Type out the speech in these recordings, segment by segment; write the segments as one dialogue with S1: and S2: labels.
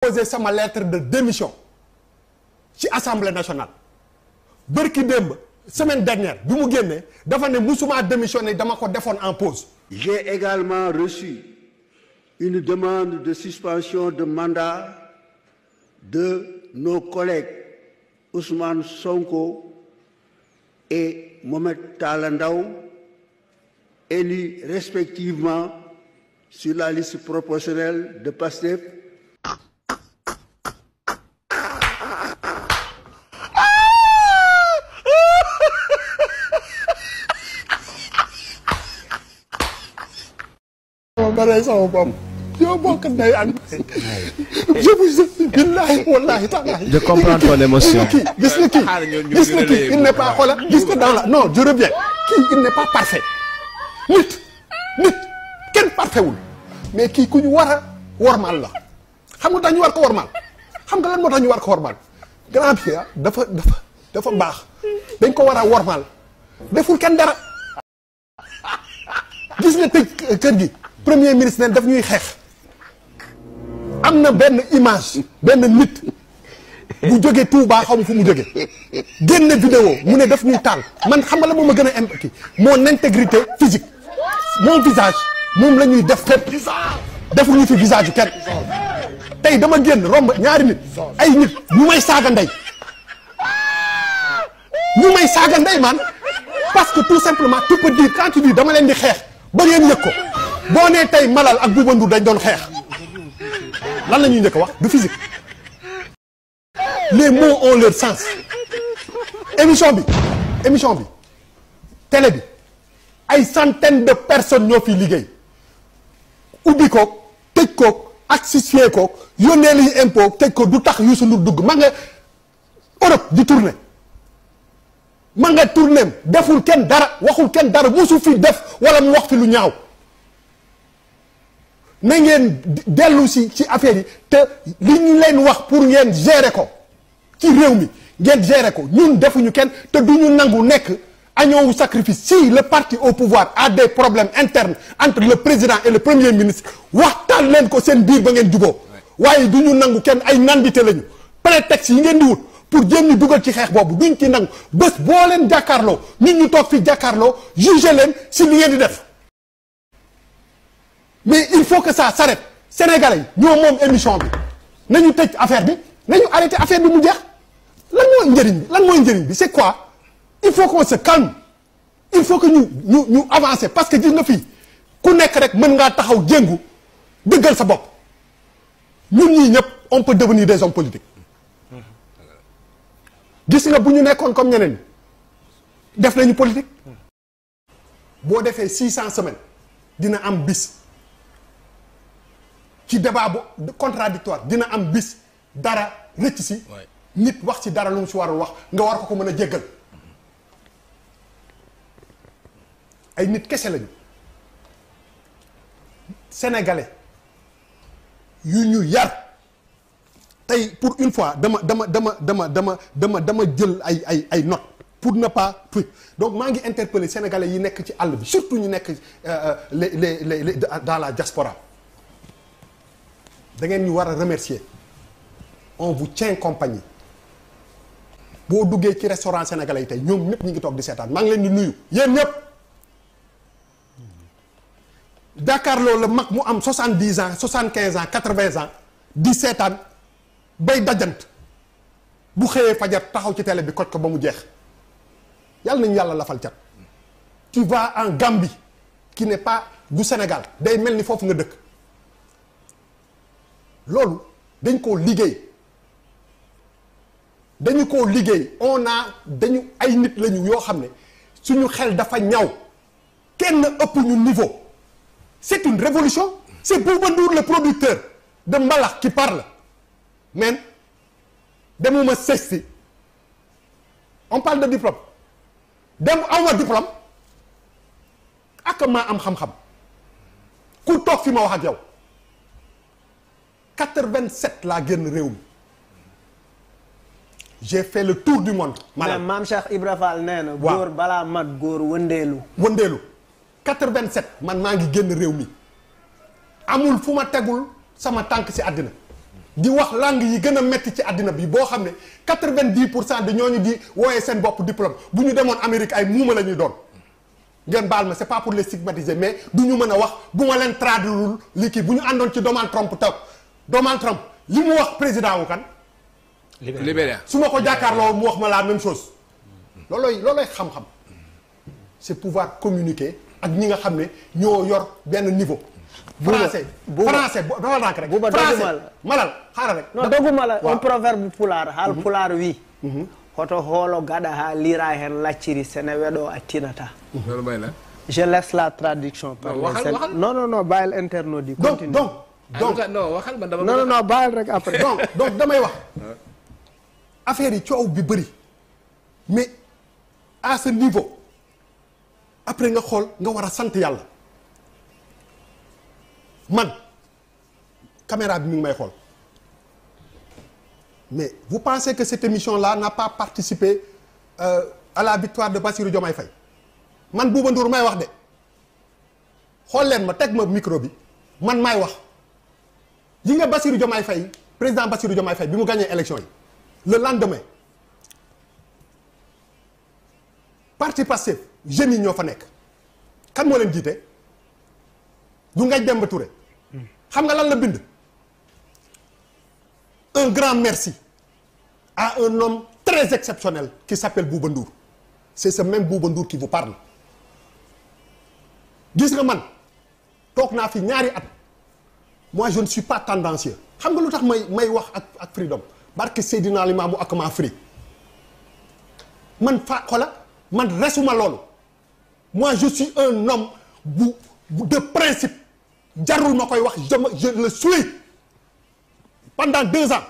S1: posé sama lettre de démission ci assemblée nationale bërki démb semaine dernière bi mu génnee dafa ne musuma démissionné dama ko defoon en pause.
S2: J'ai également reçu une demande de suspension de mandat de nos collègues Ousmane Sonko et Mohamed Talla Ndao, élus respectivement sur la liste proportionnelle de PASTEF.
S3: Je comprends ton émotion.
S1: Il n'est pas dans la non je reviens il n'est pas parfait nit kenn parfait wul mais kii ku ñu war a wormaal la xam nga tax ñu war ko wormaal xam nga lan moo tax ñu war ko wormaal grand Pierre dafa baax dañ ko war a wormaal deful kenn dara gis nga tëj kër gi premier ministre ne daf ñuy xeex am na benn image benn nit bu jógee Touba xaw ma fu mu jógee génne vidéo mu ne daf ñuy taal man xam nga la moom ma gën a impliqué mon intégrité physique mon visage moom la ñuy def fépp defuñu fi visage yu kenn tey dama génn romb ñaari nit ay nit ñu may saaga ndey man parce que tout simplement tu peux dire quand tu dis dama leen di xeex ba ngeen yëg ko boo nee tey Malal ak Bouba Ndour dañ doon xeex lan la ñuy njëkk a wax du physique les mots ont leur sens émission bi télé bi ay centaines de personnes ñoo fi liggéey ubbi koog tëj koog asphyxié koog yónnee liy impôt tëj ko du tax Youssou Ndour dugg ma nga Europe di tourner ma nga tourner deful kenn dara waxul kenn dara musu fi def wala mu wax fi lu ñaaw na ngeen dellu ci affaire yi te li ñu leen wax pour ngeen gérer ko ci réew mi ngeen gérer ko ñun defuñu kenn te du ñu nangu nekk agneau sacrifice. Si le parti au pouvoir a des problèmes internes entre le président et le premier ministre waxtaan leen ko seen biir ba ngeen juboo waaye du ñu nangu kenn ay nandite lañu prétexte yi ngeen di wut pour jéem ñu dugal ci xeex boobu duñ ci nangu bés boo leen jàkkaarloo nit ñu toog fi jàkkaarloo juger leen si li ngeen di def mais il faut que ça s'arrête. Sénégalais yi ñoo moom émission bi nañu tëj affaire bi nañu arrêté affaire bi mu jeex lan mooy njëriñ bi c'est quoi il faut qu'on se calme il faut que ñu avancer parce que gis nga fii ku nekk rek mën ngaa taxaw jéngu dëggal sa bopp ñun ñii ñëpp on peut devenir des hommes politiques gis nga bu ñu nekkoon comme ñeneen def nañu politique boo defee 600 semaines dina am bis ci débat bu contradictoire dina am bis dara rëcc si nit wax ci dara lu mu si warul wax nga war ko mën a jéggal ay nit kese lañu sénégalais yu ñu yar tey pour une fois dama jël ay notes pour ne pas tout donc maa ngi interpeller sénégalais yi nekk ci àll bi surtout ñu nekk les dans la diaspora da ngeen ñu war a remercier on vous tient compagnie boo duggee ci restaurant sénégalais yi tey ñoom ñëpp ñu ngi toog di seetaan maa ngi leen di nuyu yéen ñëpp Dakar loolu la mag mu am 70 ans 75 ans 80 ans di seetaan bay dajant bu xëyee fajar taxaw ci télé bi koj ko ba mu jeex yàlla nañu yàlla lafal cat tu vas en Gambie qui n'est pas du Sénégal day mel ni foofu nga dëkk loolu dañ koo liggéey dañu ay nit lañu yoo xam ne suñu xel dafa ñaw kenn ëpp ñu niveau c'est une révolution c'est Bouba Ndour le producteur de mbalax qui parle men demuma sesti on parle de diplôme dem awma diplôme ak maa am xam-xam ku toog fi ma wax ak yow 87 laa génn réew mi j'ai fait le tour du monde.
S4: maam Cheikh Ibra Fall nee na. waaw góor balaa mat góor wëndeelu.
S1: 87 man maa ngi génn réew mi amul fu ma tegul sama tànk ci àddina di wax langue yi gën a metti ci àddina bi boo xam ne 90% de ñooñu di wooyee seen bopp diplôme bu ñu demoon Amérique ay muuma la ñuy doon ngeen baal ma c'est pas pour les stigmatiser mais du ñu mën a wax bu ma leen traduire li kii bu ñu àndoon ci Donald Trump li mu wax président wu kan.
S3: Libéria
S1: su ma ko jàkkaarloo mu wax ma la même chose loolooy xam-xam c'est pouvoir communiquer ak ñi nga xam ne ñoo yor benn niveau. français dafa nànk rek.
S4: buuba doguma la
S1: malal xaaral rek.
S4: non doguma la un proverbe pulaar haal pulaar wi hoto hoolo gaɗa ha lira hen lacciri sene weɗo a tinata.
S3: loolu mooy la.
S4: je laisse la traduction.
S3: waxal
S4: non bàyyil internaute yi continue.
S1: donc
S3: non waxal man dama.
S4: non bàyyil rek après.
S1: donc damay wax affaire yi coow bi bëri mais à ce niveau après nga xool nga war a sant yàlla man caméra bi mi ngi may xool mais vous pensez que cette émission-là n'a pas participé à la victoire de Bassirou Diomaye Faye man Bouba Ndour may wax de xool leen ma teg ma micro bi man may wax yi nga Bassirou Diomaye Faye président Bassirou Diomaye Faye bi mu gagné élection yi le lendemain parti Pastef jeunes yi ñoo fa nekk kan moo leen jiite du Ngagne Demba Touré xam nga lan la bind un grand merci à un homme très exceptionnel qui s'appelle Bouba Ndour c'est ce même Bouba Ndour qui vous parle gis nga man toog naa fi ñaari at moi je ne suis pas tendancieux xam nga lu tax may wax ak freedom barke Seydina Limaamu ak ma free man man resuma loolu moi je suis un homme de principe jarul ma koy wax je le suis pendant 2 ans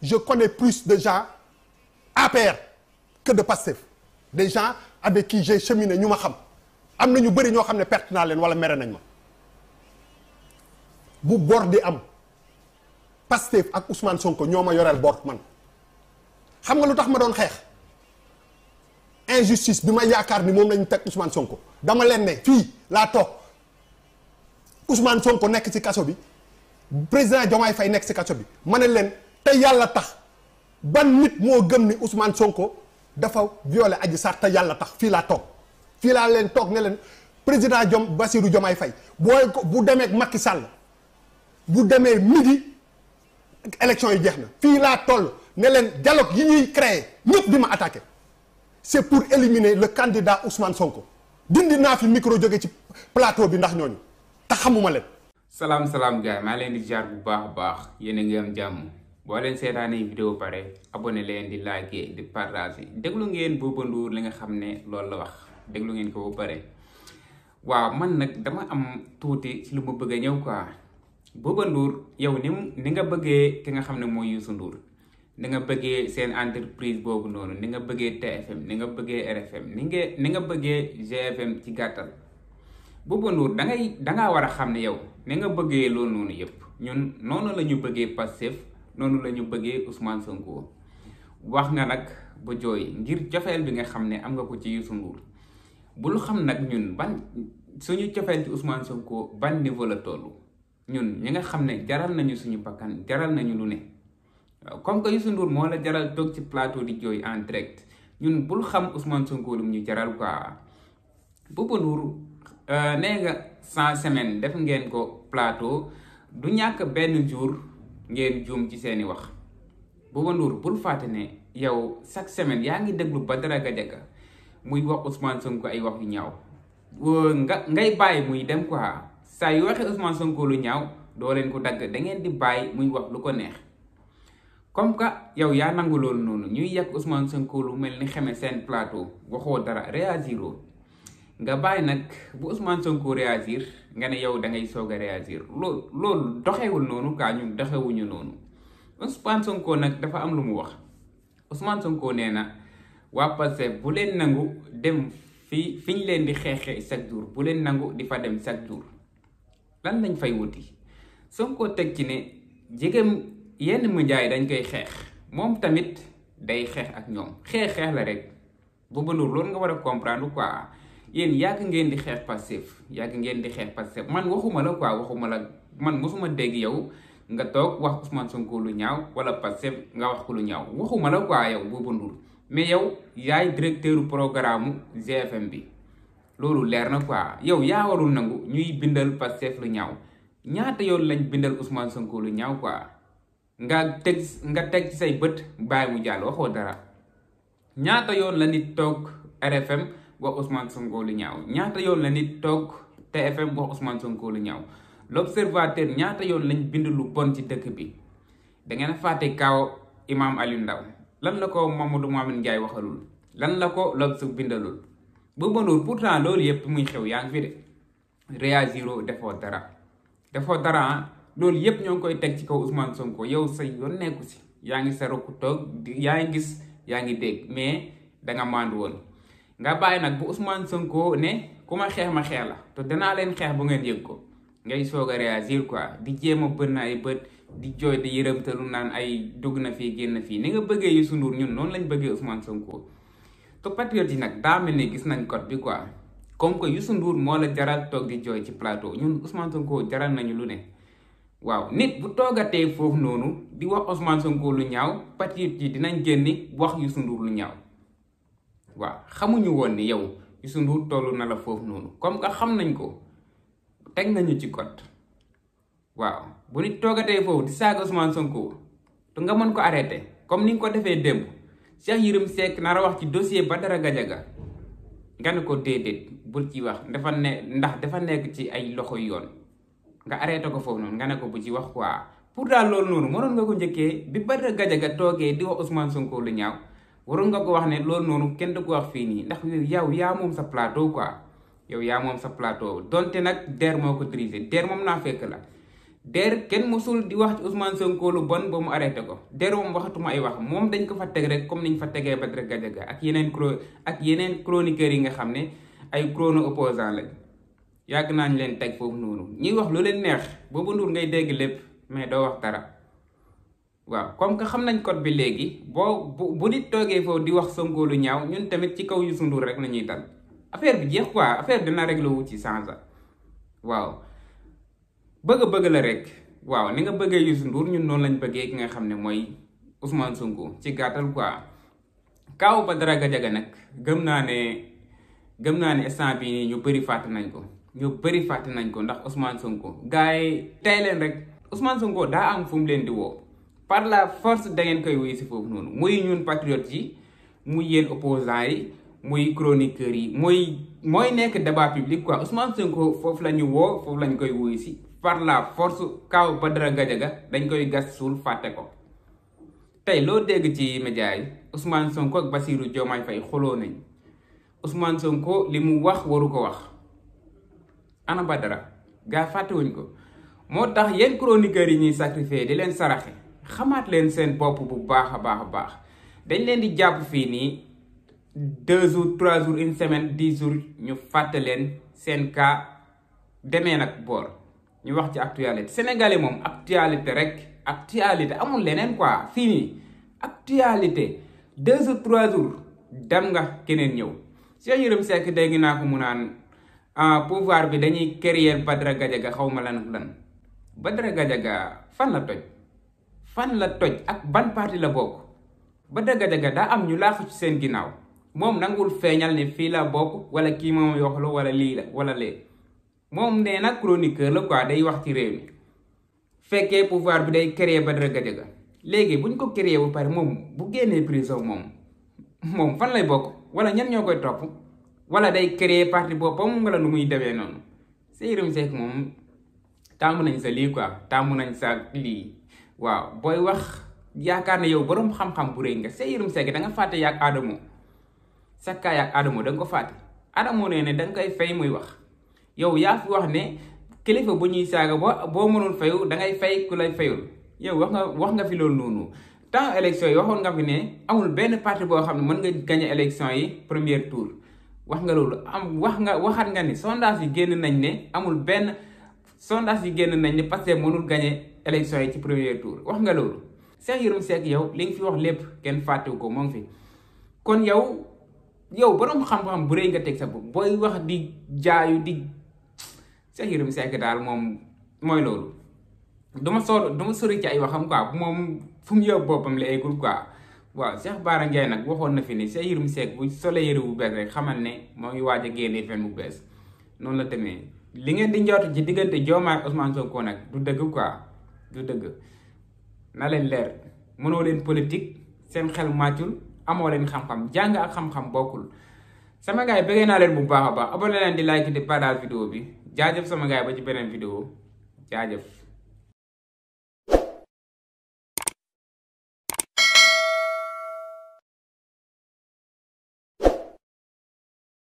S1: je connais plus de gens APR que de Pastef des gens avec qui j'ai cheminé ñu ma xam am na ñu bëri ñoo xam ne perte naa leen wala mere nañ ma bu bor di am Pastef ak Ousmane Sonko ñoo ma yoreel bor man xam nga lu tax ma doon xeex injustice bi ma yaakaar ni moom lañu teg Ousmane Sonko dama leen ne fii laa toog Ousmane Sonko nekk ci kaso bi président Diomaye Faye nekk ci kaso bi ma ne leen te yàlla tax ban nit moo gëm ni Ousmane Sonko dafa violé Adji Sarr te yàlla tax fii laa toog fii laa leen toog ne leen président Bassirou Diomaye Faye bu demee ak Macky Sall bu demee midi élection yi jeex na fii laa toll ne leen dialogue yi ñuy créé ñëpp di ma attaqué c'est pour éliminer le candidat Ousmane Sonko dindi naa fi micro jóge ci plateau bi ndax ñooñu te xamuma leen.
S5: salaam gars maa leen di jaar bu baax a baax yéen a ngi am jàmm boo leen seetaanee vidéo pare abonné leen di liker di partager déglu ngeen Bouba Ndour li nga xam ne loolu la wax déglu ngeen ko ba pare waaw man nag dama am tuuti ci lu ma bëgg a ñëw quoi Bouba Ndour yow ni nga bëggee ki nga xam ne mooy Youssou Ndour ni nga bëggee seen entreprise boobu noonu ni nga bëggee TFM ni nga bëggee RFM ni nga bëggee GFM ci gàttal Bouba Ndour dangaa war a xam ne yow ni nga bëggee loolu noonu yëpp ñun noonu la ñu bëggee Pastef noonu la ñu bëggee Ousmane Sonko wax nga nag ba jooy ngir cofeel bi nga xam ne am nga ko ci Youssou Ndour bul xam nag ñun ban suñu cofeel ci Ousmane Sonko ban niveau la toll ñun ñi nga xam ne jaral nañu suñu bakkan jaral nañu lu ne waaw comme que Youssou Ndour moo la jaral toog ci plateau di jooy en direct ñun bul xam Ousmane Sonko lu ñu jaral quoi Bouba Ndour nee nga 100 semaines def ngeen ko plateau du ñàkk benn jour ngeen juum ci seeni wax Bouba Ndour bul fàtte ne yow chaque semaine yaa ngi déglu Badara Gadiaga muy wax Ousmane Sonko ay wax yu ñaaw ngay bàyyi muy dem quoi saa yu waxee Ousmane Sonko lu ñaaw doo leen ko dagg da ngeen di bàyyi muy wax lu ko neex comme que yow yaa nangu loolu noonu ñuy yàq Ousmane Sonko lu mel ni xeme seen plateau waxoo dara réagiroo nga bàyyi nag bu Ousmane Sonko réagir nga ne yow da ngay soog a réagir loolu doxewul noonu kaa ñun doxewuñu noonu Ousmane Sonko nag dafa am lu mu wax Ousmane Sonko nee na waa Pastef bu leen nangu dem fi ñu leen di xeexee chaque jour bu leen nangu di fa dem chaque jour lan lañ fay wuti Sonko teg ci ne jegem yenn médias yi dañ koy xeex moom tamit day xeex ak ñoom xeex la rek Bouba Ndour loolu nga war a comprendre quoi yéen yàgg ngeen di xeex Pastef man waxuma la quoi man mosuma dégg yow nga toog wax Ousmane Sonko lu ñaaw wala Pastef nga wax ko lu ñaaw waxuma la quoi yow Bouba Ndour mais yow yaay directeur programme GFM bi loolu leer na quoi yow yaa warul nangu ñuy bindal Pastef lu ñaaw ñaata yoon lañ bindal Ousmane Sonko lu ñaaw quoi nga teg ci say bët bàyyi mu jàll waxoo dara ñaata yoon la nit toog RFM wax Ousmane Sonko lu ñaaw ñaata yoon la nit toog TFM wax Ousmane Sonko lu ñaaw l'observateur ñaata yoon lañ bind lu bon ci dëkk bi da ngeen a fàtte kaaw Imam Aliou Ndao lan la ko Mamadou Mouhamed Ndiaye waxalul lan la ko L'Obs bindalul Bouba Ndour pourtant loolu yëpp muy xew yaa ngi fi de réagiro defoo dara loolu yëpp ñoo ngi koy teg ci kaw Ousmane Sonko yow sa yoon nekku si yaa ngi sa roku toog yaa ngi gis yaa ngi dégg mais danga maandu woon nga bàyyi nag bu Ousmane Sonko ne ku ma xeex ma xeex la te danaa leen xeex bu ngeen yëg ko ngay soog a réagir quoi di jéem a bën na ay bët di jooy di yërëmtalu naan ay dugg na fii génn fii ni nga bëggee Youssou Ndour ñun noonu lañ bëggee Ousmane Sonko te patriote yi nag daa mel ni gis nañ code bi quoi comme que Youssou Ndour moo la jaral toog di jooy ci plateau ñun Ousmane Sonko jaral nañu lu ne waaw nit bu toogatee foofu noonu di wax Ousmane Sonko lu ñaaw patriote yi dinañ génni wax Youssou Ndour lu ñaaw waaw xamuñu woon ni yow Youssou Ndour tollu na la foofu noonu comme que xam nañ ko teg nañu ci code waaw bu nit toogatee foofu di saaga Ousmane Sonko te nga mën ko arrêté comme ni nga ko defee démb Cheikh Yérim Seck nar a wax ci dossier Badara Gadiaga nga ne ko déedéet bul ci wax ndax dafa nekk ci ay loxo yoon nga arrêté ko foofu noonu nga ne ko bu ci wax quoi pour daal loolu noonu mënoon nga ko njëkkee bi Badara Gadiaga toogee di wax Ousmane Sonko lu ñaaw waroon nga ko wax ne loolu noonu kenn du ko wax fii nii ndax yow yaa moom sa plateau quoi yow yaa moom sa plateau donte nag DER moo ko dirigé DER moom naa fekk la DER kenn mosul di wax ci Ousmane Sonko lu bon ba mu arrêté ko DER moom waxatuma ay wax moom dañ ko fa teg rek comme niñ fa tegee Badara Gadiaga ak yeneen chroniqueurs yi nga xam ne ay chrono opposant lañ yàgg naa ñu leen teg foofu noonu ñuy wax lu leen neex Bouba Ndour ngay dégg lépp mais doo wax dara waaw comme que xam nañ code bi léegi bu nit toogee foofu di wax Sonko lu ñaaw ñun tamit ci kaw Youssou Ndour rek la ñuy dal affaire bi jeex quoi affaire dina réglé wu ci change waaw bëgg la rek waaw ni nga bëggee Youssou Ndour ñun noonu lañ bëggee ki nga xam ne mooy Ousmane Sonko ci gàttal quoi kaaw Badara Gadiaga nag gëm naa ne instant bii nii ñu bëri fàtte nañ ko ndax Ousmane Sonko gars yi tey leen rek Ousmane Sonko daa am fu mu leen di woo par la force da ngeen koy wuyu si foofu noonu muy ñun patriotes yi muy yéen opposants yi muy chroniqueurs yi mooy nekk débat public quoi Ousmane Sonko foofu la ñu woo foofu lañ koy wuyu si par la force kaw Badara Gadiaga dañ koy gas suul fàtte ko tey loo dégg ci média yi Ousmane Sonko ak Bassirou Diomaye Faye xoloo nañ Ousmane Sonko li mu wax waru ko wax ana Badara gaa fàttewuñ ko moo tax yéen chroniqueurs yi ñuy sacrifier di leen saraxe xamaat leen seen bopp bu baax a baax dañ leen di jàpp fii nii 2 jours 3 jours une semaine 10 jours ñu fàtte leen seen cas demee nag boor ñu wax ci actualité sénégalais moom actualité amul leneen quoi fii nii actualité 2 jours 3 jours dem nga keneen ñëw Cheikh Yérim Seck dégg naa ko mu naan pouvoir bi dañuy créer Badara Gadiaga xaw ma lan Badara Gadiaga fan la toj ak ban parti la bokk Badara Gadiaga daa am ñu laaxu ci seen ginnaaw moom nangul feeñal ne fii la bokk wala kii moom yoxlu wala lii la wala lee moom nee na chroniqueur la quoi day wax ci réew mi fekkee pouvoir bi day créer Badara Gadiaga léegi buñ ko créer bu pare moom bu génnee prison moom fan lay bokk wala ñan ñoo koy topp wala day créer parti boppam wala nu muy demee noonu Cheikh Yérim Seck moom tàmm nañ sa lii quoi tàmm nañ sa lii waaw booy wax yaakaar ne yow boroom xam-xam bu rëy nga Cheikh Yérim Seck da nga fàtte yaag Adamo sa kaa yaag Adamo da nga ko fàtte Adamo nee ne da nga koy fay muy wax yow yaa fi wax ne kilifa bu ñuy saaga boo mënul fayu da ngay fay ku lay fayul yow wax nga fi loolu noonu temps élection yi waxoon nga fi ne amul benn parti boo xam ne mën nga gagné élection yi premier tour wax nga loolu waxaat nga ni sondage yi génn nañ ne amul benn sondage yi génn nañ ne parce que mënul gagné élection yi ci premier tour wax nga loolu Cheikh Yérim Seck yow li nga fi wax lépp kenn fàttewu ko moo ngi fi kon yow boroom xam-xam bu rëy nga teg sa bopp booy wax di jaayu di Cheikh Yérim Seck daal moom mooy loolu duma sori ci ay waxam quoi moom fu mu yóbbu boppam la eggul quoi waaw Cheikh Bara Ndiaye nag waxoon na fi ni Cheikh Yérim Seck bu solee yëre bu bees rek xamal ne moo ngi waaj a génnee fen bu bees noonu la demee li ngeen di njort ci diggante Diomaye Ousmane Sonko nag du dëgg quoi du dëgg na leen leer mënoo leen politique seen xel màccul amoo leen xam-xam jàng ak xam-xam bokkul sama gars yi bëggee naa leen bu baax a baax abonné leen di like di partage vidéo bi jaajëf sama gars yi ba ci beneen vidéo jaajëf